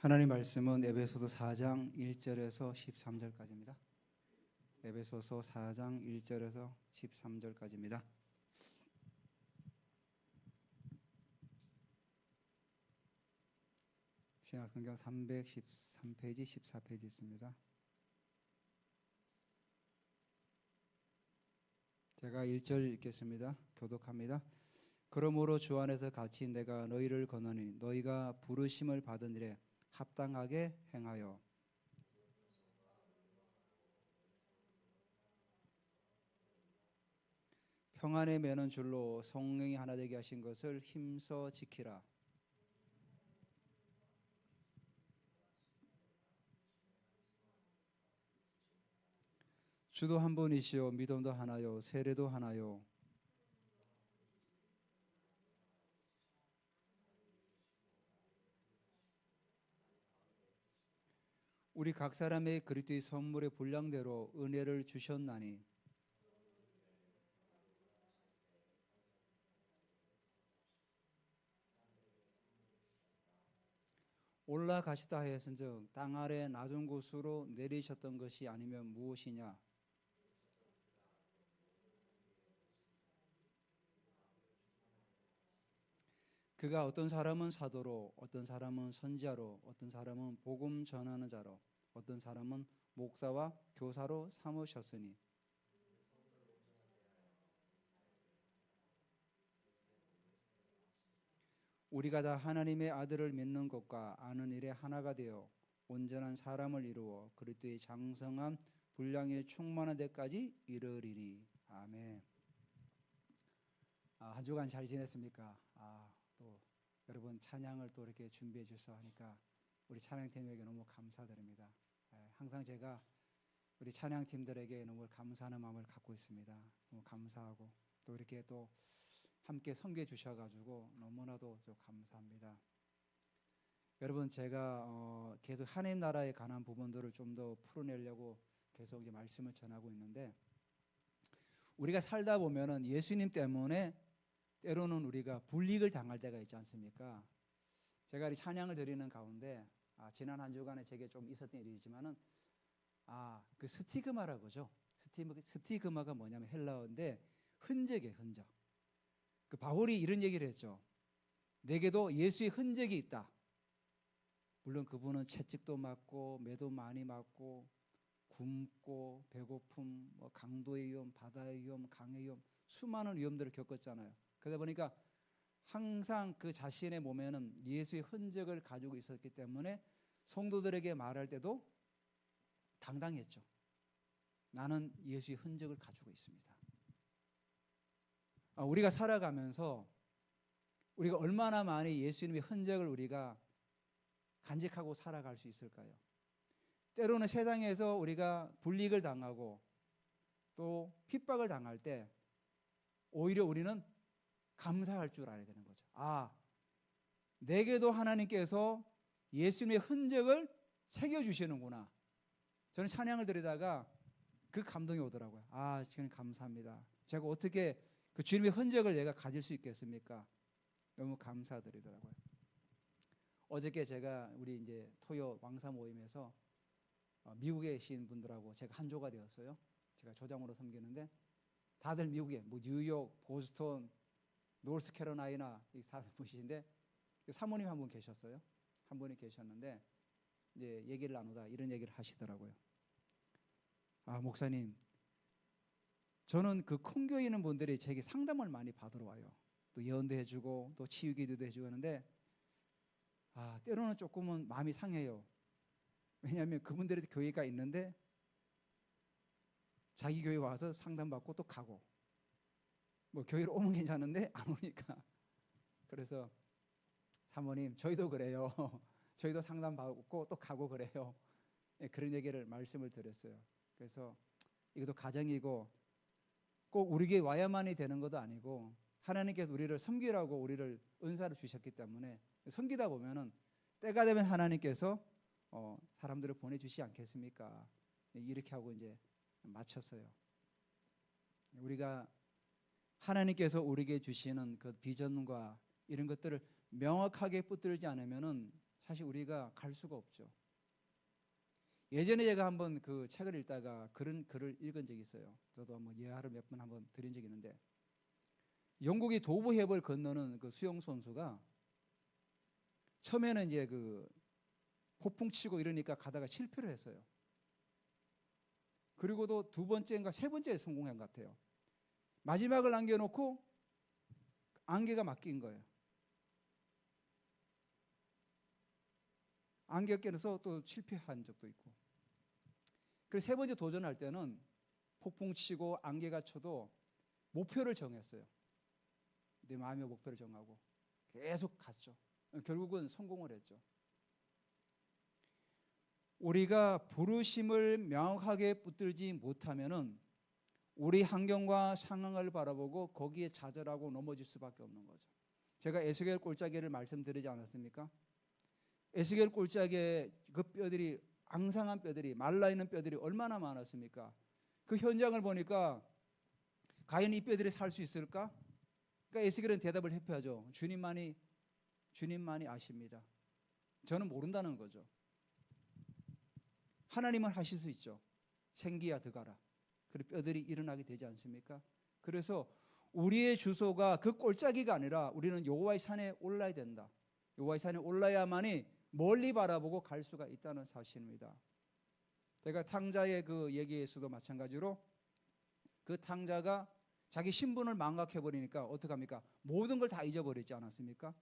하나님 말씀은 에베소서 4장 1절에서 13절까지입니다. 에베소서 4장 1절에서 13절까지입니다. 신약성경 313페이지 14페이지 있습니다. 제가 1절 읽겠습니다. 교독합니다. 그러므로 주 안에서 같이 내가 너희를 권하니 너희가 부르심을 받은 일에 합당하게 행하여 평안에 매는 줄로 성령이 하나 되게 하신 것을 힘써 지키라. 주도 한 분이시요 믿음도 하나요 세례도 하나요 우리 각 사람의 그리스도의 선물의 분량대로 은혜를 주셨나니 올라가시다 하였은즉 땅 아래 낮은 곳으로 내리셨던 것이 아니면 무엇이냐. 그가 어떤 사람은 사도로 어떤 사람은 선지자로 어떤 사람은 복음 전하는 자로 어떤 사람은 목사와 교사로 삼으셨으니 우리가 다 하나님의 아들을 믿는 것과 아는 일에 하나가 되어 온전한 사람을 이루어 그리스도의 장성한 분량에 충만한 데까지 이르리니. 아멘. 한 주간 잘 지냈습니까? 또 여러분 찬양을 또 이렇게 준비해 주셔서 하니까 우리 찬양팀에게 너무 감사드립니다. 항상 제가 우리 찬양팀들에게 너무 감사하는 마음을 갖고 있습니다. 너무 감사하고 또 이렇게 또 함께 섬겨 주셔가지고 너무나도 좀 감사합니다. 여러분 제가 계속 하나님 나라에 관한 부분들을 좀 더 풀어내려고 계속 이제 말씀을 전하고 있는데 우리가 살다 보면은 예수님 때문에 때로는 우리가 불이익을 당할 때가 있지 않습니까? 제가 이 찬양을 드리는 가운데 지난 한 주간에 제게 좀 있었던 일이지만은 그 스티그마라고 하죠. 스티그마가 뭐냐면 헬라어인데 흔적이에요, 흔적. 그 바울이 이런 얘기를 했죠. 내게도 예수의 흔적이 있다. 물론 그분은 채찍도 맞고 매도 많이 맞고 굶고 배고픔, 강도의 위험, 바다의 위험, 강의 위험 수많은 위험들을 겪었잖아요. 그러다 보니까 항상 그 자신의 몸에는 예수의 흔적을 가지고 있었기 때문에 성도들에게 말할 때도 당당했죠. 나는 예수의 흔적을 가지고 있습니다. 우리가 살아가면서 우리가 얼마나 많이 예수님의 흔적을 우리가 간직하고 살아갈 수 있을까요? 때로는 세상에서 우리가 불이익을 당하고 또 핍박을 당할 때 오히려 우리는 감사할 줄 알아야 되는 거죠. 내게도 하나님께서 예수님의 흔적을 새겨주시는구나. 저는 찬양을 드리다가 그 감동이 오더라고요. 주님 감사합니다. 제가 어떻게 그 주님의 흔적을 내가 가질 수 있겠습니까? 너무 감사드리더라고요. 어저께 제가 우리 이제 토요 왕사 모임에서 미국에 계신 분들하고 제가 한 조가 되었어요. 제가 조장으로 섬기는데 다들 미국에 뉴욕, 보스턴, 노스캐롤라이나 이 사무실인데 사모님 한 분 계셨어요. 한 분이 계셨는데 이제 얘기를 나누다 이런 얘기를 하시더라고요. 목사님, 저는 그 큰 교회 있는 분들이 제게 상담을 많이 받으러 와요. 또 예언도 해주고 또 치유기도도 해주고 하는데 때로는 조금은 마음이 상해요. 왜냐하면 그분들의 교회가 있는데 자기 교회 와서 상담받고 또 가고 교회로 오면 괜찮은데 안 오니까 그래서 사모님 저희도 그래요. 저희도 상담받고 또 가고 그래요. 그런 얘기를 말씀을 드렸어요. 그래서 이것도 가정이고 꼭 우리 교회 와야만이 되는 것도 아니고 하나님께서 우리를 섬기라고 우리를 은사를 주셨기 때문에 섬기다 보면은 때가 되면 하나님께서 사람들을 보내주시지 않겠습니까? 이렇게 하고 이제 마쳤어요. 우리가 하나님께서 우리에게 주시는 그 비전과 이런 것들을 명확하게 붙들지 않으면은 사실 우리가 갈 수가 없죠. 예전에 제가 한번 그 책을 읽다가 그런 글을 읽은 적이 있어요. 저도 한번 예화를 몇 번 한번 드린 적이 있는데, 영국이 도브 해협을 건너는 그 수영 선수가 처음에는 이제 그 폭풍 치고 이러니까 가다가 실패를 했어요. 그리고도 두 번째인가 세 번째에 성공한 것 같아요. 마지막을 남겨놓고 안개가 맡긴 거예요. 안개가 껴서 또 실패한 적도 있고. 그래서 세 번째 도전할 때는 폭풍 치고 안개가 쳐도 목표를 정했어요. 내 마음의 목표를 정하고 계속 갔죠. 결국은 성공을 했죠. 우리가 부르심을 명확하게 붙들지 못하면은 우리 환경과 상황을 바라보고 거기에 좌절하고 넘어질 수밖에 없는 거죠. 제가 에스겔 골짜기를 말씀드리지 않았습니까? 에스겔 골짜기에 그 뼈들이, 앙상한 뼈들이, 말라있는 뼈들이 얼마나 많았습니까? 그 현장을 보니까 과연 이 뼈들이 살 수 있을까? 그러니까 에스겔은 대답을 회피하죠. 주님만이 아십니다. 저는 모른다는 거죠. 하나님은 하실 수 있죠. 생기야 들어가라. 그리고 뼈들이 일어나게 되지 않습니까? 그래서 우리의 주소가 그 골짜기가 아니라 우리는 여호와의 산에 올라야 된다. 여호와의 산에 올라야만이 멀리 바라보고 갈 수가 있다는 사실입니다. 제가 탕자의 그 얘기에서도 마찬가지로 그 탕자가 자기 신분을 망각해 버리니까 어떡합니까? 모든 걸 다 잊어버리지 않았습니까?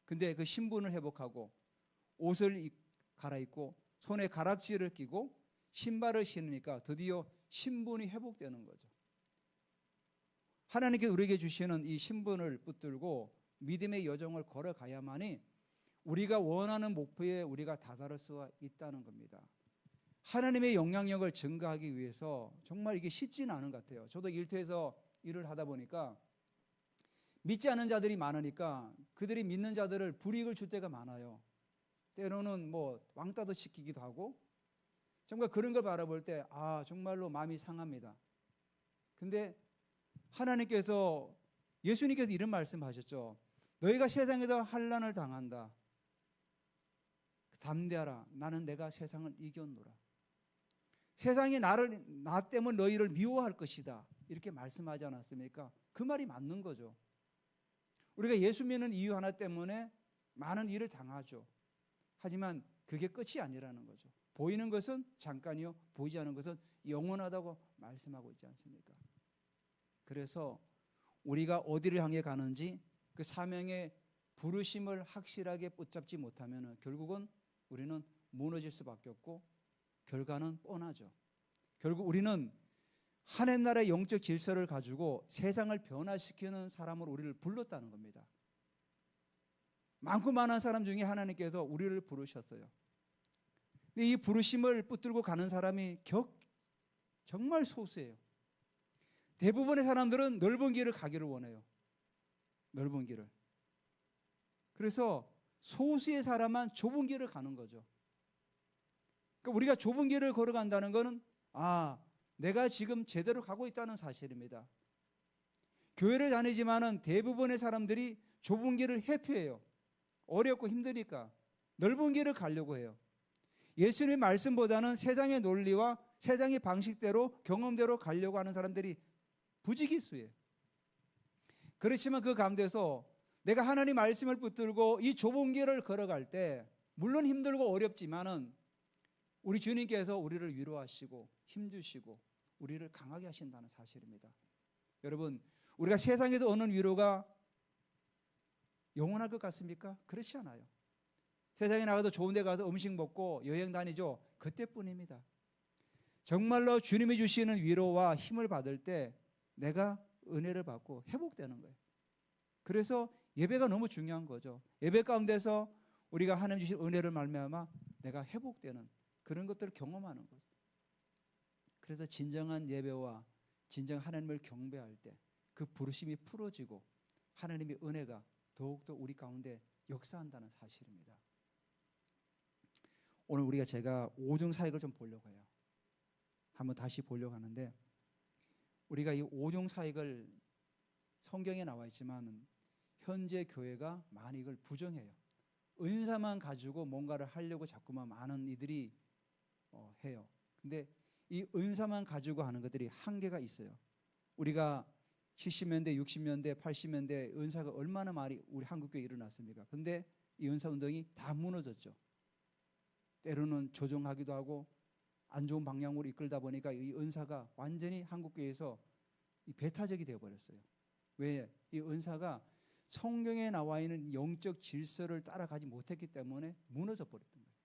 근데 그 신분을 회복하고 옷을 갈아입고 손에 가락지를 끼고 신발을 신으니까 드디어 신분이 회복되는 거죠. 하나님께 우리에게 주시는 이 신분을 붙들고 믿음의 여정을 걸어가야만이 우리가 원하는 목표에 우리가 다다를 수가 있다는 겁니다. 하나님의 영향력을 증가하기 위해서 정말 이게 쉽지는 않은 것 같아요. 저도 일터에서 일을 하다 보니까 믿지 않는 자들이 많으니까 그들이 믿는 자들을 불이익을 줄 때가 많아요. 때로는 뭐 왕따도 시키기도 하고, 정말 그런 걸 바라볼 때 정말로 마음이 상합니다. 근데 하나님께서, 예수님께서 이런 말씀하셨죠. 너희가 세상에서 환난을 당한다. 담대하라. 나는 내가 세상을 이겼노라. 세상이 나 때문에 너희를 미워할 것이다. 이렇게 말씀하지 않았습니까? 그 말이 맞는 거죠. 우리가 예수 믿는 이유 하나 때문에 많은 일을 당하죠. 하지만 그게 끝이 아니라는 거죠. 보이는 것은 잠깐이요, 보이지 않는 것은 영원하다고 말씀하고 있지 않습니까? 그래서 우리가 어디를 향해 가는지 그 사명의 부르심을 확실하게 붙잡지 못하면 결국은 우리는 무너질 수밖에 없고 결과는 뻔하죠. 결국 우리는 하나님나라의 영적 질서를 가지고 세상을 변화시키는 사람으로 우리를 불렀다는 겁니다. 많고 많은 사람 중에 하나님께서 우리를 부르셨어요. 근데 이 부르심을 붙들고 가는 사람이 정말 소수예요. 대부분의 사람들은 넓은 길을 가기를 원해요. 넓은 길을. 그래서 소수의 사람만 좁은 길을 가는 거죠. 그러니까 우리가 좁은 길을 걸어간다는 것은 내가 지금 제대로 가고 있다는 사실입니다. 교회를 다니지만은 대부분의 사람들이 좁은 길을 회피해요. 어렵고 힘드니까 넓은 길을 가려고 해요. 예수님의 말씀보다는 세상의 논리와 세상의 방식대로 경험대로 가려고 하는 사람들이 부지기수예요. 그렇지만 그 가운데서 내가 하나님 말씀을 붙들고 이 좁은 길을 걸어갈 때 물론 힘들고 어렵지만은 우리 주님께서 우리를 위로하시고 힘주시고 우리를 강하게 하신다는 사실입니다. 여러분, 우리가 세상에서 얻는 위로가 영원할 것 같습니까? 그렇지 않아요. 세상에 나가도 좋은 데 가서 음식 먹고 여행 다니죠. 그때뿐입니다. 정말로 주님이 주시는 위로와 힘을 받을 때 내가 은혜를 받고 회복되는 거예요. 그래서 예배가 너무 중요한 거죠. 예배 가운데서 우리가 하나님 주신 은혜를 말미암아 내가 회복되는 그런 것들을 경험하는 거죠. 그래서 진정한 예배와 진정 하나님을 경배할 때 그 부르심이 풀어지고 하나님의 은혜가 더욱더 우리 가운데 역사한다는 사실입니다. 오늘 제가 오중사역을 좀 보려고 해요. 한번 다시 보려고 하는데, 우리가 이 오중사역을 성경에 나와 있지만 현재 교회가 많이 이걸 부정해요. 은사만 가지고 뭔가를 하려고 자꾸만 많은 이들이 해요. 근데 이 은사만 가지고 하는 것들이 한계가 있어요. 우리가 70년대, 60년대, 80년대 은사가 얼마나 많이 우리 한국교회에 일어났습니까? 근데 이 은사 운동이 다 무너졌죠. 때로는 조종하기도 하고 안 좋은 방향으로 이끌다 보니까 이 은사가 완전히 한국교회에서 이 배타적이 되어버렸어요. 왜? 이 은사가 성경에 나와 있는 영적 질서를 따라가지 못했기 때문에 무너져 버렸던 거예요.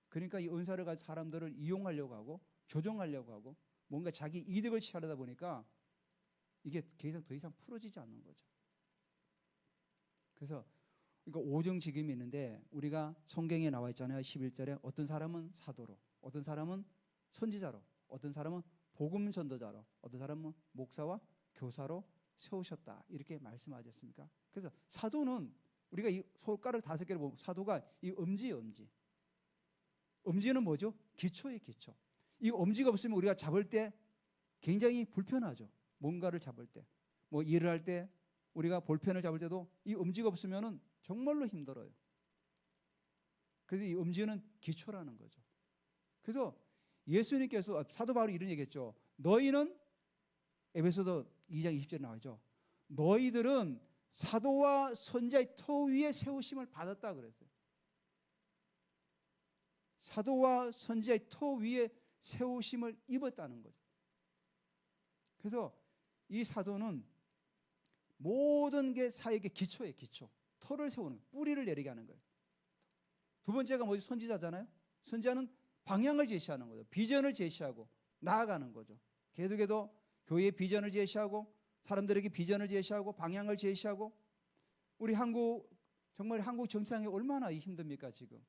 그러니까 이 은사를 가지고 사람들을 이용하려고 하고 조종하려고 하고 뭔가 자기 이득을 취하려다 보니까 이게 더 이상 풀어지지 않는 거죠. 그래서 이거 오정지금이 있는데 우리가 성경에 나와 있잖아요. 11절에 어떤 사람은 사도로, 어떤 사람은 선지자로, 어떤 사람은 복음 전도자로, 어떤 사람은 목사와 교사로 세우셨다. 이렇게 말씀하셨습니까? 그래서 사도는 우리가 이 손가락 5개를 보면 사도가 이 엄지예요, 엄지. 엄지는 뭐죠? 기초예요, 기초. 이 엄지가 없으면 우리가 잡을 때 굉장히 불편하죠. 뭔가를 잡을 때. 뭐 일을 할 때 우리가 볼펜을 잡을 때도 이 엄지가 없으면 정말로 힘들어요. 그래서 이 엄지는 기초라는 거죠. 그래서 예수님께서 사도 바울이 이런 얘기했죠. 너희는 에베소서 2장 20절에 나와있죠. 너희들은 사도와 선지자의 터 위에 세우심을 받았다 그랬어요. 사도와 선지자의 터 위에 세우심을 입었다는 거죠. 그래서 이 사도는 모든 게 사역의 기초예요, 기초. 터를 세우는 거예요. 뿌리를 내리게 하는 거예요. 두 번째가 뭐지? 선지자잖아요. 선지자는 방향을 제시하는 거죠. 비전을 제시하고 나아가는 거죠. 계속해서 교회의 비전을 제시하고 사람들에게 비전을 제시하고 방향을 제시하고 우리 정말 한국 정치상이 얼마나 힘듭니까 지금.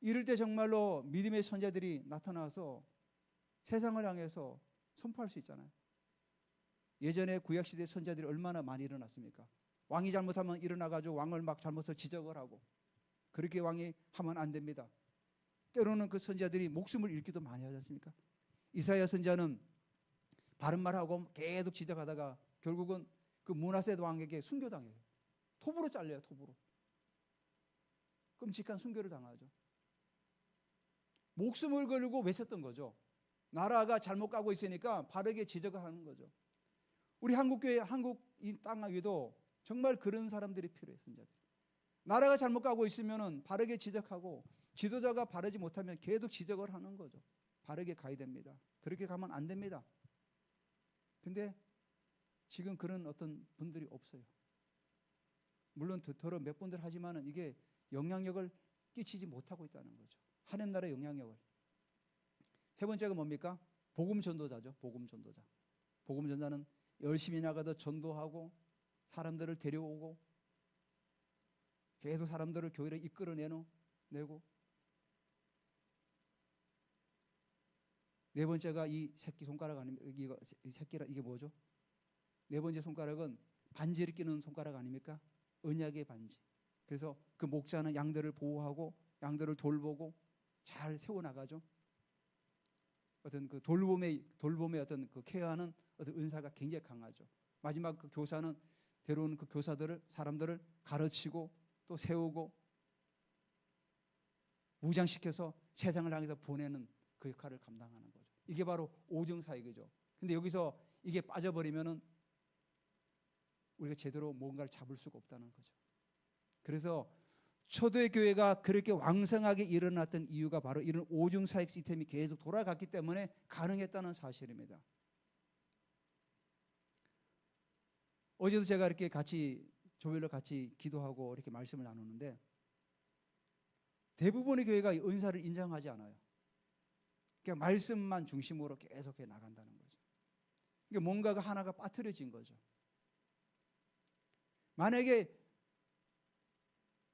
이럴 때 정말로 믿음의 선자들이 나타나서 세상을 향해서 선포할 수 있잖아요. 예전에 구약시대 선자들이 얼마나 많이 일어났습니까? 왕이 잘못하면 일어나가지고 왕을 막 잘못을 지적을 하고 그렇게 왕이 하면 안 됩니다. 때로는 그 선자들이 목숨을 잃기도 많이 하지 않습니까? 이사야 선자는 바른 말하고 계속 지적하다가 결국은 그 므낫세 왕에게 순교당해요. 톱으로 잘려요, 톱으로. 끔찍한 순교를 당하죠. 목숨을 걸고 외쳤던 거죠. 나라가 잘못 가고 있으니까 바르게 지적을 하는 거죠. 우리 한국교회, 한국 이 땅 위에도 정말 그런 사람들이 필요해요, 선자들. 나라가 잘못 가고 있으면 바르게 지적하고 지도자가 바르지 못하면 계속 지적을 하는 거죠. 바르게 가야 됩니다. 그렇게 가면 안 됩니다. 근데 지금 그런 어떤 분들이 없어요. 물론 더러 몇 분들 하지만은 이게 영향력을 끼치지 못하고 있다는 거죠. 하나님 나라의 영향력을. 세 번째가 뭡니까? 복음 전도자죠. 복음 전도자. 복음 전도자는 열심히 나가서 전도하고 사람들을 데려오고 계속 사람들을 교회를 이끌어내고 네 번째가 이 새끼 손가락 아닙니까? 이게 뭐죠? 네 번째 손가락은 반지를 끼는 손가락 아닙니까? 언약의 반지. 그래서 그 목자는 양들을 보호하고 양들을 돌보고 잘 세워나가죠. 어떤 그 돌봄의 어떤 그 케어하는 어떤 은사가 굉장히 강하죠. 마지막 그 교사는 데려오는 그 사람들을 가르치고 또 세우고 무장시켜서 세상을 향해서 보내는 그 역할을 감당하는 거죠. 이게 바로 오정사역이죠. 근데 여기서 이게 빠져버리면은 우리가 제대로 뭔가를 잡을 수가 없다는 거죠. 그래서 초대교회가 그렇게 왕성하게 일어났던 이유가 바로 이런 오중사역 시스템이 계속 돌아갔기 때문에 가능했다는 사실입니다. 어제도 제가 이렇게 조별로 같이 기도하고 이렇게 말씀을 나누는데 대부분의 교회가 이 은사를 인정하지 않아요. 그러니까 말씀만 중심으로 계속해 나간다는 거죠. 그러니까 뭔가가 하나가 빠뜨려진 거죠. 만약에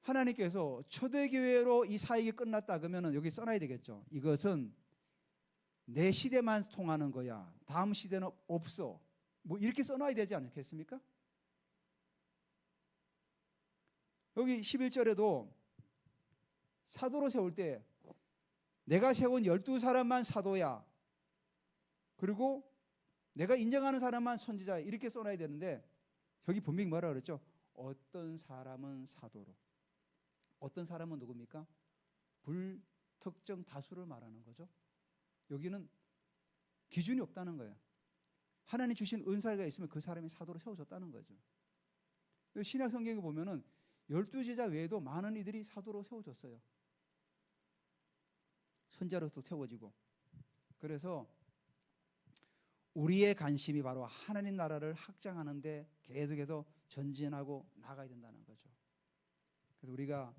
하나님께서 초대교회로 이 사역이 끝났다 그러면 여기 써놔야 되겠죠. 이것은 내 시대만 통하는 거야. 다음 시대는 없어. 뭐 이렇게 써놔야 되지 않겠습니까? 여기 11절에도 사도로 세울 때 내가 세운 12사람만 사도야. 그리고 내가 인정하는 사람만 선지자야. 이렇게 써놔야 되는데 여기 분명히 뭐라 그랬죠? 어떤 사람은 사도로, 어떤 사람은 누굽니까? 불특정 다수를 말하는 거죠. 여기는 기준이 없다는 거예요. 하나님 주신 은사가 있으면 그 사람이 사도로 세워졌다는 거죠. 신약 성경에 보면은 12제자 외에도 많은 이들이 사도로 세워졌어요. 선자로서 세워지고. 그래서 우리의 관심이 바로 하나님 나라를 확장하는 데 계속해서 전진하고 나가야 된다는 거죠. 그래서 우리가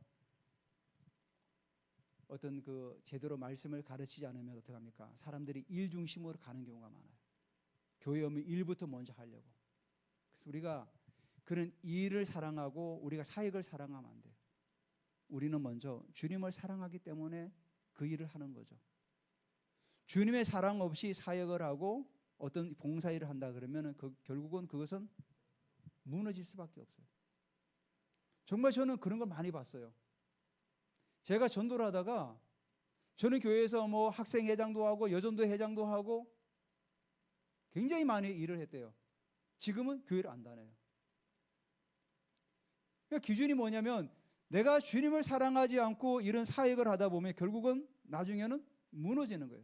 어떤 그 제대로 말씀을 가르치지 않으면 어떻게 합니까? 사람들이 일 중심으로 가는 경우가 많아요. 교회 오면 일부터 먼저 하려고. 그래서 우리가 그런 일을 사랑하고 우리가 사역을 사랑하면 안 돼요. 우리는 먼저 주님을 사랑하기 때문에 그 일을 하는 거죠. 주님의 사랑 없이 사역을 하고 어떤 봉사일을 한다 그러면 결국은 그것은 무너질 수밖에 없어요. 정말 저는 그런 걸 많이 봤어요. 제가 전도를 하다가 저는 교회에서 뭐 학생회장도 하고 여전도 회장도 하고 굉장히 많이 일을 했대요. 지금은 교회를 안 다녀요. 그러니까 기준이 뭐냐면 내가 주님을 사랑하지 않고 이런 사역을 하다 보면 결국은 나중에는 무너지는 거예요.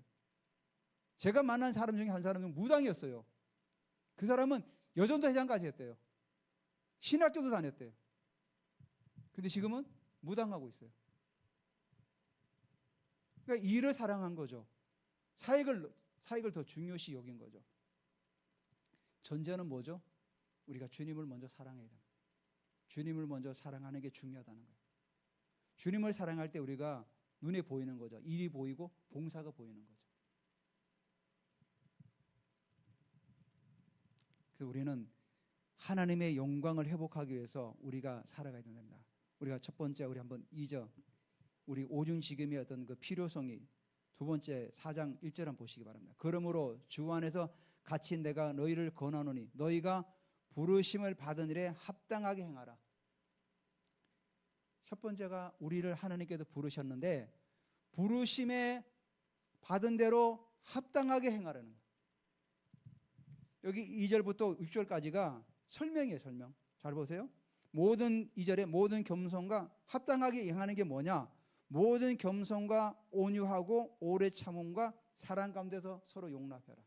제가 만난 사람 중에 한 사람은 무당이었어요. 그 사람은 여전도 회장까지 했대요. 신학교도 다녔대요. 근데 지금은 무당하고 있어요. 그러니까 일을 사랑한 거죠. 사역을 더 중요시 여긴 거죠. 전제는 뭐죠? 우리가 주님을 먼저 사랑해야 됩니다. 주님을 먼저 사랑하는 게 중요하다는 거예요. 주님을 사랑할 때 우리가 눈에 보이는 거죠. 일이 보이고 봉사가 보이는 거죠. 그래서 우리는 하나님의 영광을 회복하기 위해서 우리가 살아가야 된답니다. 우리가 첫 번째 우리 한번 2절 우리 오중지금의 어떤 그 필요성이 두 번째 4장 1절 한번 보시기 바랍니다. 그러므로 주 안에서 같이 내가 너희를 권하노니 너희가 부르심을 받은 일에 합당하게 행하라. 첫 번째가 우리를 하나님께서 부르셨는데 부르심에 받은 대로 합당하게 행하라는 거예요. 여기 2절부터 6절까지가 설명이에요. 설명. 잘 보세요. 모든 2절에 모든 겸손과 합당하게 행하는 게 뭐냐? 모든 겸손과 온유하고 오래 참음과 사랑 가운데서 서로 용납해라.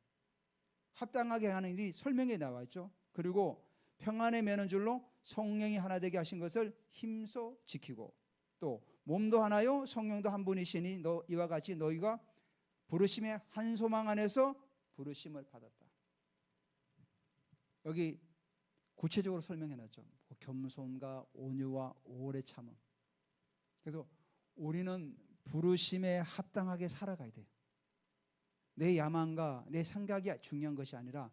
합당하게 하는 일이 설명에 나와 있죠. 그리고 평안에 매는 줄로 성령이 하나 되게 하신 것을 힘써 지키고 또 몸도 하나요 성령도 한 분이시니 이와 같이 너희가 부르심의 한 소망 안에서 부르심을 받았다. 여기 구체적으로 설명해놨죠. 겸손과 온유와 오래 참음. 그래서 우리는 부르심에 합당하게 살아가야 돼요. 내 야망과 내 생각이 중요한 것이 아니라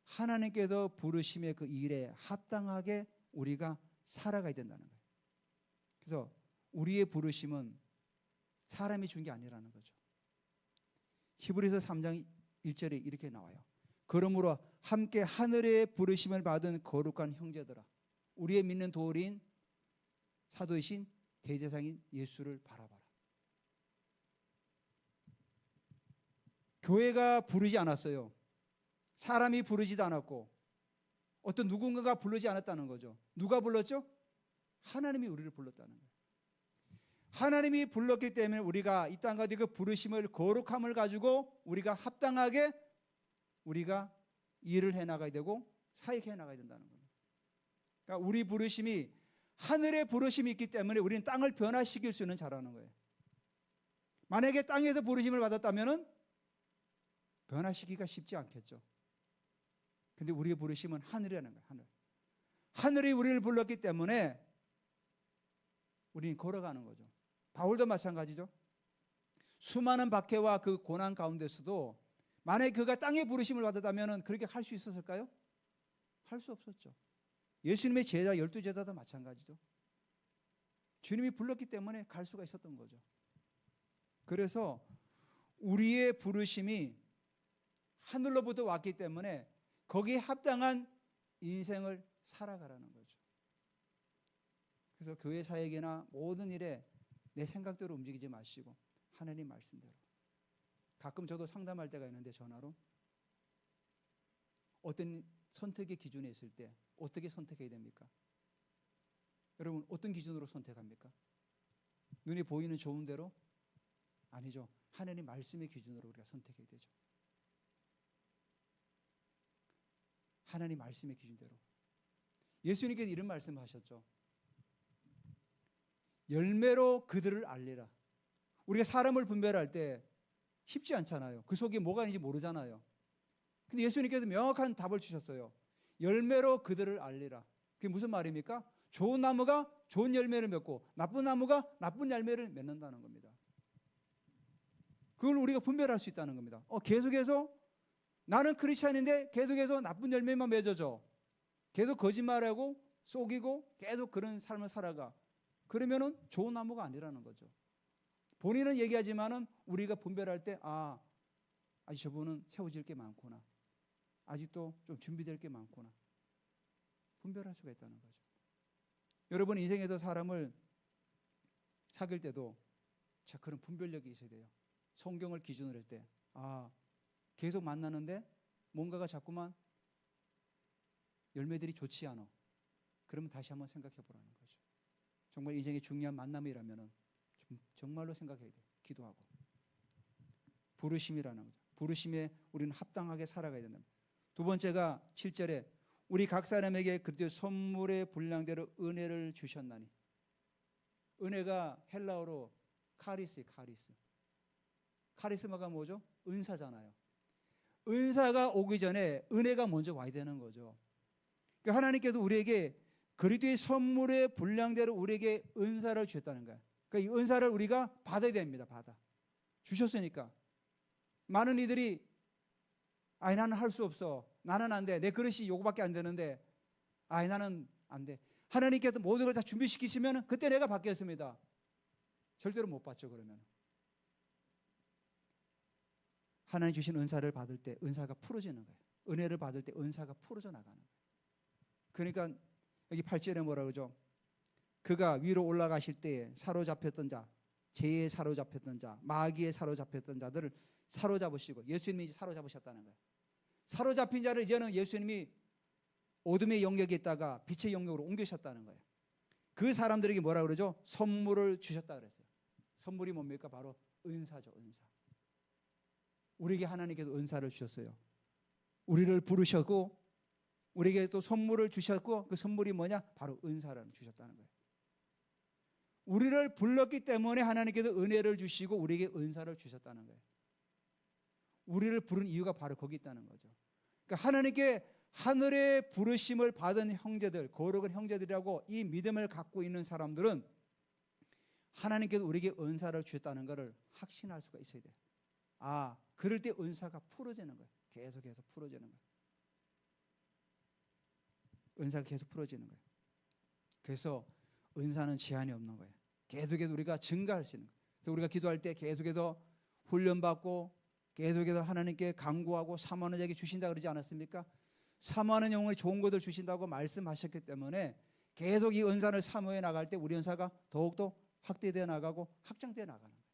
하나님께서 부르심의 그 일에 합당하게 우리가 살아가야 된다는 거예요. 그래서 우리의 부르심은 사람이 준 게 아니라는 거죠. 히브리서 3장 1절에 이렇게 나와요. 그러므로 함께 하늘의 부르심을 받은 거룩한 형제들아 우리의 믿는 도리인 사도이신 대제사장인 예수를 바라봐라. 교회가 부르지 않았어요. 사람이 부르지도 않았고 어떤 누군가가 부르지 않았다는 거죠. 누가 불렀죠? 하나님이 우리를 불렀다는 거예요. 하나님이 불렀기 때문에 우리가 이 땅 가운데 그 부르심을 거룩함을 가지고 우리가 합당하게 우리가 일을 해나가야 되고 사역해 나가야 된다는 겁니다. 그러니까 우리 부르심이 하늘의 부르심이 있기 때문에 우리는 땅을 변화시킬 수 있는 자라는 거예요. 만약에 땅에서 부르심을 받았다면 변화시키기가 쉽지 않겠죠. 근데 우리의 부르심은 하늘이라는 거예요. 하늘. 하늘이 우리를 불렀기 때문에 우리는 걸어가는 거죠. 바울도 마찬가지죠. 수많은 박해와 그 고난 가운데서도 만약에 그가 땅의 부르심을 받았다면 그렇게 할 수 있었을까요? 할 수 없었죠. 예수님의 제자 12제자도 마찬가지죠. 주님이 불렀기 때문에 갈 수가 있었던 거죠. 그래서 우리의 부르심이 하늘로부터 왔기 때문에 거기에 합당한 인생을 살아가라는 거죠. 그래서 교회 사역이나 모든 일에 내 생각대로 움직이지 마시고 하나님 말씀대로. 가끔 저도 상담할 때가 있는데 전화로 어떤 선택의 기준에 있을 때 어떻게 선택해야 됩니까? 여러분 어떤 기준으로 선택합니까? 눈에 보이는 좋은 대로? 아니죠. 하나님 말씀의 기준으로 우리가 선택해야 되죠. 하나님 말씀의 기준대로. 예수님께서 이런 말씀하셨죠. 열매로 그들을 알리라. 우리가 사람을 분별할 때 쉽지 않잖아요. 그 속에 뭐가 있는지 모르잖아요. 근데 예수님께서 명확한 답을 주셨어요. 열매로 그들을 알리라. 그게 무슨 말입니까? 좋은 나무가 좋은 열매를 맺고 나쁜 나무가 나쁜 열매를 맺는다는 겁니다. 그걸 우리가 분별할 수 있다는 겁니다. 계속해서 나는 크리스찬인데 계속해서 나쁜 열매만 맺어져. 계속 거짓말하고 속이고 계속 그런 삶을 살아가. 그러면은 좋은 나무가 아니라는 거죠. 본인은 얘기하지만은 우리가 분별할 때 아직 저분은 세워질 게 많구나. 아직도 좀 준비될 게 많구나. 분별할 수가 있다는 거죠. 여러분 인생에서 사람을 사귈 때도 자 그런 분별력이 있어야 돼요. 성경을 기준으로 할 때 계속 만나는데 뭔가가 자꾸만 열매들이 좋지 않아. 그러면 다시 한번 생각해 보라는 거죠. 정말 인생의 중요한 만남이라면 정말로 생각해야 돼요. 기도하고. 부르심이라는 거죠. 부르심에 우리는 합당하게 살아가야 된다. 두 번째가 7절에 우리 각 사람에게 그때 선물의 분량대로 은혜를 주셨나니. 은혜가 헬라어로 카리스예요. 카리스. 카리스마가 뭐죠? 은사잖아요. 은사가 오기 전에 은혜가 먼저 와야 되는 거죠. 그러니까 하나님께서 우리에게 그리스도의 선물의 분량대로 우리에게 은사를 주셨다는 거예요. 그러니까 이 은사를 우리가 받아야 됩니다. 받아. 주셨으니까. 많은 이들이 나는 할 수 없어. 나는 안 돼. 내 그릇이 요거밖에 안 되는데 나는 안 돼. 하나님께서 모든 걸 다 준비시키시면 그때 내가 받겠습니다. 절대로 못 받죠. 그러면. 하나님 주신 은사를 받을 때 은사가 풀어지는 거예요. 은혜를 받을 때 은사가 풀어져 나가는 거예요. 그러니까 여기 8절에 뭐라 그러죠? 그가 위로 올라가실 때에 사로잡혔던 자, 죄에 사로잡혔던 자, 마귀에 사로잡혔던 자들을 사로잡으시고 예수님이 사로잡으셨다는 거예요. 사로잡힌 자를 이제는 예수님이 어둠의 영역에 있다가 빛의 영역으로 옮기셨다는 거예요. 그 사람들에게 뭐라 그러죠? 선물을 주셨다 그랬어요. 선물이 뭡니까? 바로 은사죠. 은사. 우리에게 하나님께서 은사를 주셨어요. 우리를 부르셨고 우리에게 또 선물을 주셨고 그 선물이 뭐냐? 바로 은사를 주셨다는 거예요. 우리를 불렀기 때문에 하나님께서 은혜를 주시고 우리에게 은사를 주셨다는 거예요. 우리를 부른 이유가 바로 거기 있다는 거죠. 그러니까 하나님께 하늘의 부르심을 받은 형제들, 거룩한 형제들이라고 이 믿음을 갖고 있는 사람들은 하나님께서 우리에게 은사를 주셨다는 것을 확신할 수가 있어야 돼요. 그럴 때 은사가 풀어지는 거예요. 계속해서 풀어지는 거예요. 은사가 계속 풀어지는 거예요. 그래서 은사는 제한이 없는 거예요. 계속해서 우리가 증가할 수 있는 거예요. 그래서 우리가 기도할 때 계속해서 훈련받고 계속해서 하나님께 간구하고 사모하는 자에게 주신다 그러지 않았습니까? 사모하는 영혼이 좋은 것을 주신다고 말씀하셨기 때문에 계속 이 은사를 사모해 나갈 때 우리 은사가 더욱더 확대되어 나가고 확장되어 나가는 거예요.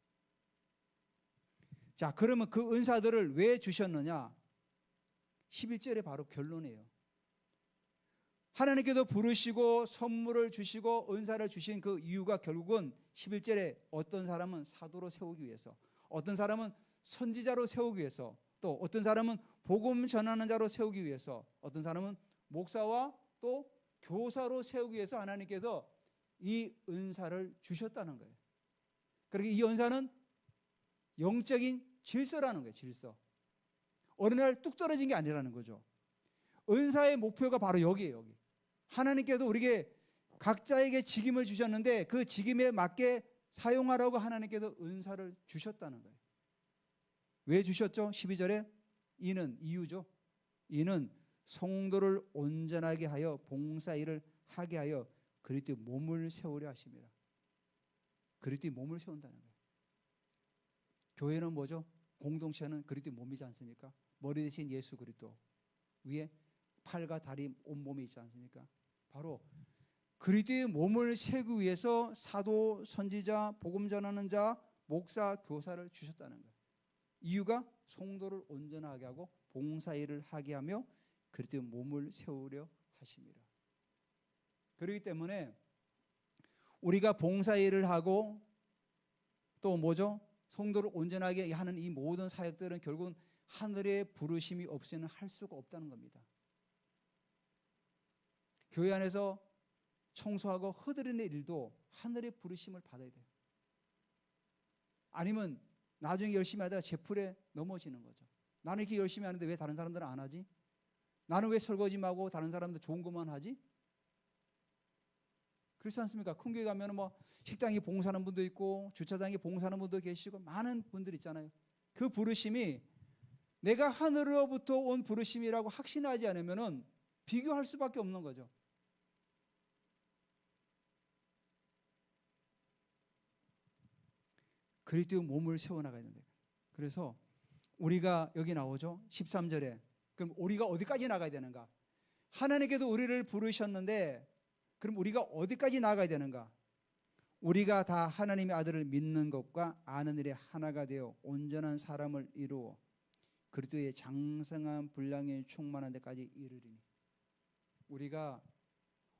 자, 그러면 그 은사들을 왜 주셨느냐? 11절에 바로 결론이에요. 하나님께서 부르시고 선물을 주시고 은사를 주신 그 이유가 결국은 11절에 어떤 사람은 사도로 세우기 위해서, 어떤 사람은 선지자로 세우기 위해서, 또 어떤 사람은 복음 전하는 자로 세우기 위해서, 어떤 사람은 목사와 또 교사로 세우기 위해서 하나님께서 이 은사를 주셨다는 거예요. 그러니까 이 은사는 영적인 질서라는 거예요. 질서. 어느 날 뚝 떨어진 게 아니라는 거죠. 은사의 목표가 바로 여기예요. 여기. 하나님께서 우리에게 각자에게 직임을 주셨는데 그 직임에 맞게 사용하라고 하나님께서 은사를 주셨다는 거예요. 왜 주셨죠? 12절에 이유죠. 이는 성도를 온전하게 하여 봉사일을 하게 하여 그리스도의 몸을 세우려 하심이라. 그리스도의 몸을 세운다는 거예요. 교회는 뭐죠? 공동체는 그리스도의 몸이지 않습니까? 머리 대신 예수 그리스도 위에 팔과 다리 온몸이 있지 않습니까? 바로 그리스도의 몸을 세우기 위해서 사도, 선지자, 복음 전하는 자, 목사, 교사를 주셨다는 거예요. 이유가 성도를 온전하게 하고 봉사일을 하게 하며 그리스도의 몸을 세우려 하심이라. 그렇기 때문에 우리가 봉사일을 하고 또 뭐죠? 성도를 온전하게 하는 이 모든 사역들은 결국은 하늘의 부르심이 없이는 할 수가 없다는 겁니다. 교회 안에서 청소하고 흐드리는 일도 하늘의 부르심을 받아야 돼요. 아니면 나중에 열심히 하다가 제풀에 넘어지는 거죠. 나는 이렇게 열심히 하는데 왜 다른 사람들은 안 하지? 나는 왜 설거지만 하고 다른 사람들 좋은 것만 하지? 그렇지 않습니까? 큰 교회 가면 뭐 식당에 봉사하는 분도 있고 주차장에 봉사하는 분도 계시고 많은 분들 있잖아요. 그 부르심이 내가 하늘로부터 온 부르심이라고 확신하지 않으면은 비교할 수밖에 없는 거죠. 그리스도의 몸을 세워나가야 된다. 그래서 우리가 여기 나오죠. 13절에. 그럼 우리가 어디까지 나가야 되는가? 하나님께도 우리를 부르셨는데 그럼 우리가 어디까지 나가야 되는가? 우리가 다 하나님의 아들을 믿는 것과 아는 일에 하나가 되어 온전한 사람을 이루어 그리스도의 장성한 분량에 충만한 데까지 이르리니. 우리가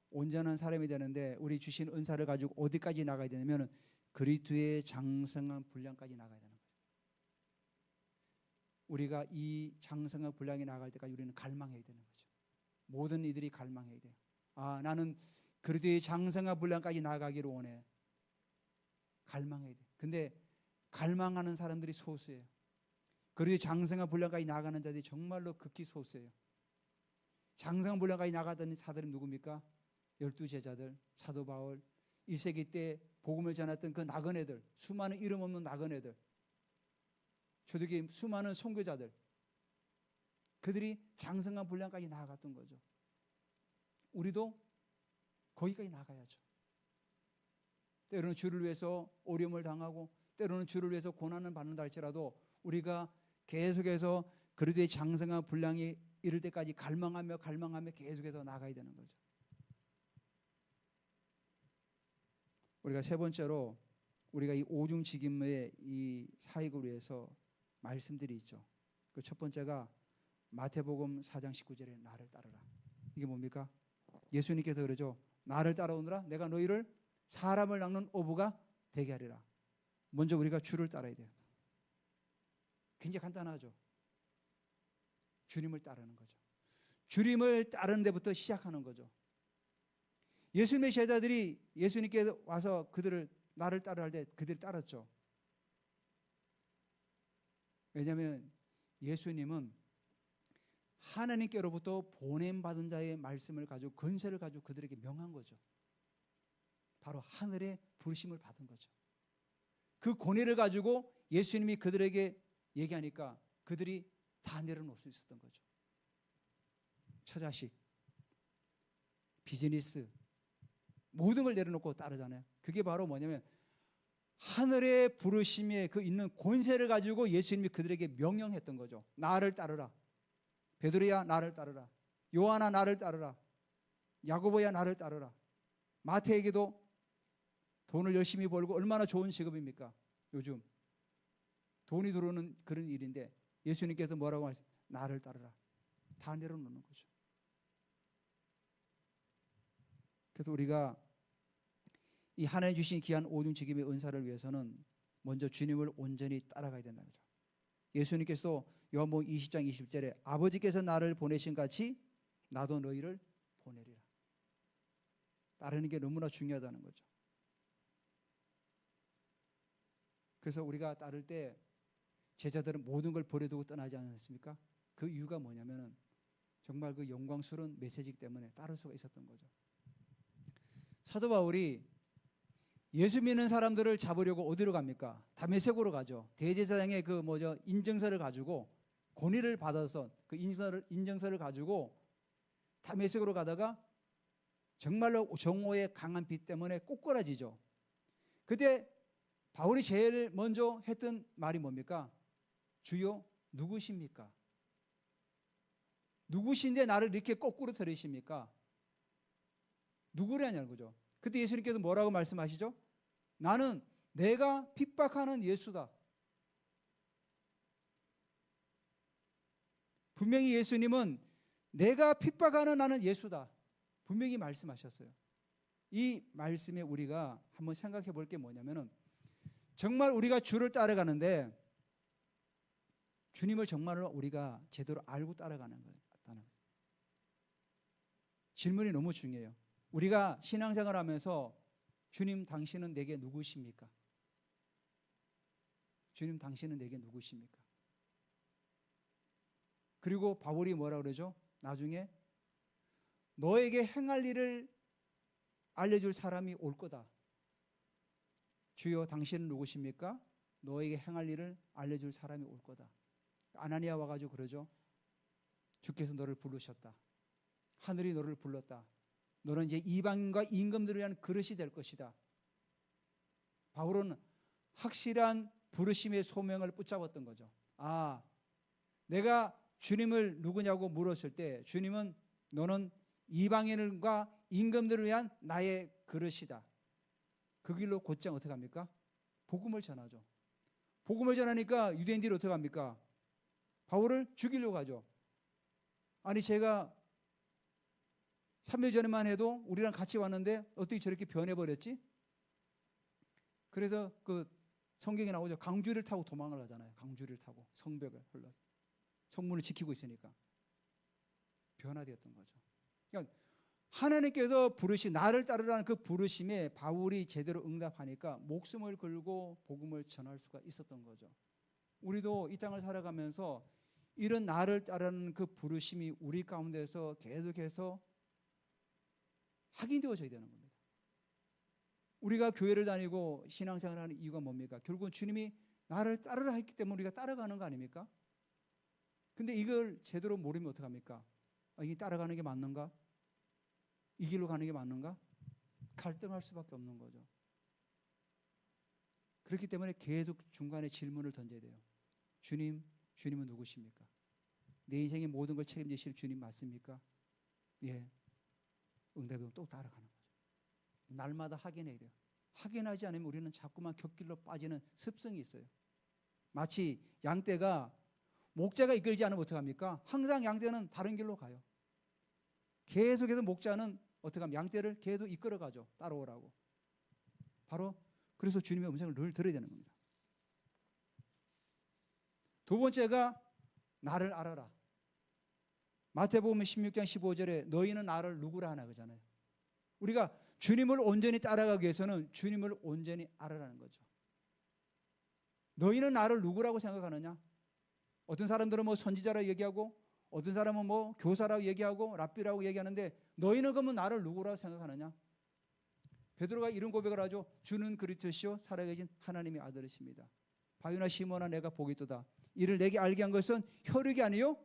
온전한 사람이 되는데 우리 주신 은사를 가지고 어디까지 나가야 되냐면 그리스도의 장성한 분량까지 나가야 되는 거죠. 우리가 이 장성한 분량에 나갈 때까지 우리는 갈망해야 되는 거죠. 모든 이들이 갈망해야 돼요. 아, 나는 그리스도의 장성한 분량까지 나가기를 원해. 갈망해야 돼. 근데 갈망하는 사람들이 소수예요. 그리고 장성한 분량까지 나가는 자들이 정말로 극히 소수예요. 장성한 분량까지 나가던 사들은 누굽니까? 12제자들, 사도 바울, 1세기 때 복음을 전했던 그 나그네들, 수많은 이름 없는 나그네들, 초대교회 수많은 선교자들, 그들이 장성한 분량까지 나아갔던 거죠. 우리도 거기까지 나가야죠. 때로는 주를 위해서 어려움을 당하고 때로는 주를 위해서 고난을 받는다 할지라도 우리가 계속해서 그리스도의 장성한 분량이 이를 때까지 갈망하며 계속해서 나가야 되는 거죠. 우리가 세 번째로 우리가 이 오중직임의 이 사역을 위해서 말씀들이 있죠. 그 첫 번째가 마태복음 4장 19절에 나를 따르라. 이게 뭡니까? 예수님께서 그러죠. 나를 따라오느라 내가 너희를 사람을 낚는 어부가 되게 하리라. 먼저 우리가 주를 따라야 돼요. 굉장히 간단하죠. 주님을 따르는 거죠. 주님을 따르는 데부터 시작하는 거죠. 예수님의 제자들이 예수님께 와서 그들을 나를 따르라 할 때 그들이 따랐죠. 왜냐하면 예수님은 하나님께로부터 보냄받은 자의 말씀을 가지고 권세를 가지고 그들에게 명한 거죠. 바로 하늘의 부르심을 받은 거죠. 그 권위를 가지고 예수님이 그들에게 얘기하니까 그들이 다 내려놓을 수 있었던 거죠. 처자식, 비즈니스, 모든 걸 내려놓고 따르잖아요. 그게 바로 뭐냐면 하늘의 부르심에 그 있는 권세를 가지고 예수님이 그들에게 명령했던 거죠. 나를 따르라. 베드로야 나를 따르라. 요한아 나를 따르라. 야고보야 나를 따르라. 마태에게도 돈을 열심히 벌고 얼마나 좋은 직업입니까? 요즘 돈이 들어오는 그런 일인데 예수님께서 뭐라고 하셨어요? 나를 따르라. 다 내려놓는 거죠. 그래서 우리가 이 하나님 주신 귀한 오중직임의 은사를 위해서는 먼저 주님을 온전히 따라가야 된다는 거죠. 예수님께서 요한복음 20장 20절에 아버지께서 나를 보내신 같이 나도 너희를 보내리라. 따르는 게 너무나 중요하다는 거죠. 그래서 우리가 따를 때 제자들은 모든 걸 버려두고 떠나지 않았습니까? 그 이유가 뭐냐면은 정말 그 영광스러운 메시지 때문에 따를 수가 있었던 거죠. 사도 바울이 예수 믿는 사람들을 잡으려고 어디로 갑니까? 다메섹으로 가죠. 대제사장의 그 인증서를 가지고 권위를 받아서 그 인증서를 가지고 다메섹으로 가다가 정말로 정오의 강한 빛 때문에 꼬꾸라지죠. 그때 바울이 제일 먼저 했던 말이 뭡니까? 주여 누구십니까? 누구신데 나를 이렇게 거꾸로 들이십니까? 누구냐는 거죠. 그때 예수님께서 뭐라고 말씀하시죠? 나는 내가 핍박하는 예수다. 분명히 예수님은 내가 핍박하는 나는 예수다. 분명히 말씀하셨어요. 이 말씀에 우리가 한번 생각해 볼 게 뭐냐면은 정말 우리가 주를 따라가는데 주님을 정말로 우리가 제대로 알고 따라가는 거예요. 질문이 너무 중요해요. 우리가 신앙생활 하면서 주님 당신은 내게 누구십니까? 주님 당신은 내게 누구십니까? 그리고 바울이 뭐라 그러죠? 나중에 너에게 행할 일을 알려줄 사람이 올 거다. 주여 당신은 누구십니까? 너에게 행할 일을 알려줄 사람이 올 거다. 아나니아 와가지고 그러죠. 주께서 너를 부르셨다. 하늘이 너를 불렀다. 너는 이제 이방인과 임금들을 위한 그릇이 될 것이다. 바울은 확실한 부르심의 소명을 붙잡았던 거죠. 아, 내가 주님을 누구냐고 물었을 때 주님은 너는 이방인과 임금들을 위한 나의 그릇이다. 그 길로 곧장 어떻게 합니까? 복음을 전하죠. 복음을 전하니까 유대인들이 어떻게 합니까? 바울을 죽이려고 하죠. 아니 제가 3일 전에만 해도 우리랑 같이 왔는데 어떻게 저렇게 변해버렸지? 그래서 그 성경에 나오죠. 강주리를 타고 도망을 하잖아요. 강주리를 타고 성벽을 흘러서 성문을 지키고 있으니까 변화되었던 거죠. 그러니까 하나님께서 부르신 나를 따르라는 그 부르심에 바울이 제대로 응답하니까 목숨을 걸고 복음을 전할 수가 있었던 거죠. 우리도 이 땅을 살아가면서 이런 나를 따르는 그 부르심이 우리 가운데서 계속해서 확인되어져야 되는 겁니다. 우리가 교회를 다니고 신앙생활을 하는 이유가 뭡니까? 결국은 주님이 나를 따르라 했기 때문에 우리가 따라가는 거 아닙니까? 근데 이걸 제대로 모르면 어떡합니까? 이게 따라가는 게 맞는가? 이 길로 가는 게 맞는가? 갈등할 수밖에 없는 거죠. 그렇기 때문에 계속 중간에 질문을 던져야 돼요. 주님, 주님은 누구십니까? 내 인생의 모든 걸 책임지실 주님 맞습니까? 예. 응답이면 또 따라가는 거죠. 날마다 확인해야 돼요. 확인하지 않으면 우리는 자꾸만 곁길로 빠지는 습성이 있어요. 마치 양떼가 목자가 이끌지 않으면 어떡합니까? 항상 양떼는 다른 길로 가요. 계속해서 목자는 어떻게 하면 양떼를 계속 이끌어가죠. 따라오라고. 바로 그래서 주님의 음성을 늘 들어야 되는 겁니다. 두 번째가 나를 알아라. 마태복음 16장 15절에 너희는 나를 누구라 하나 그러잖아요. 우리가 주님을 온전히 따라가기 위해서는 주님을 온전히 알아라는 거죠. 너희는 나를 누구라고 생각하느냐? 어떤 사람들은 뭐 선지자라고 얘기하고 어떤 사람은 뭐 교사라고 얘기하고 랍비라고 얘기하는데 너희는 그러면 나를 누구라고 생각하느냐? 베드로가 이런 고백을 하죠. 주는 그리스도시요 살아계신 하나님의 아들이십니다. 바요나 시몬아 내가 복이 있도다. 이를 내게 알게 한 것은 혈육이 아니요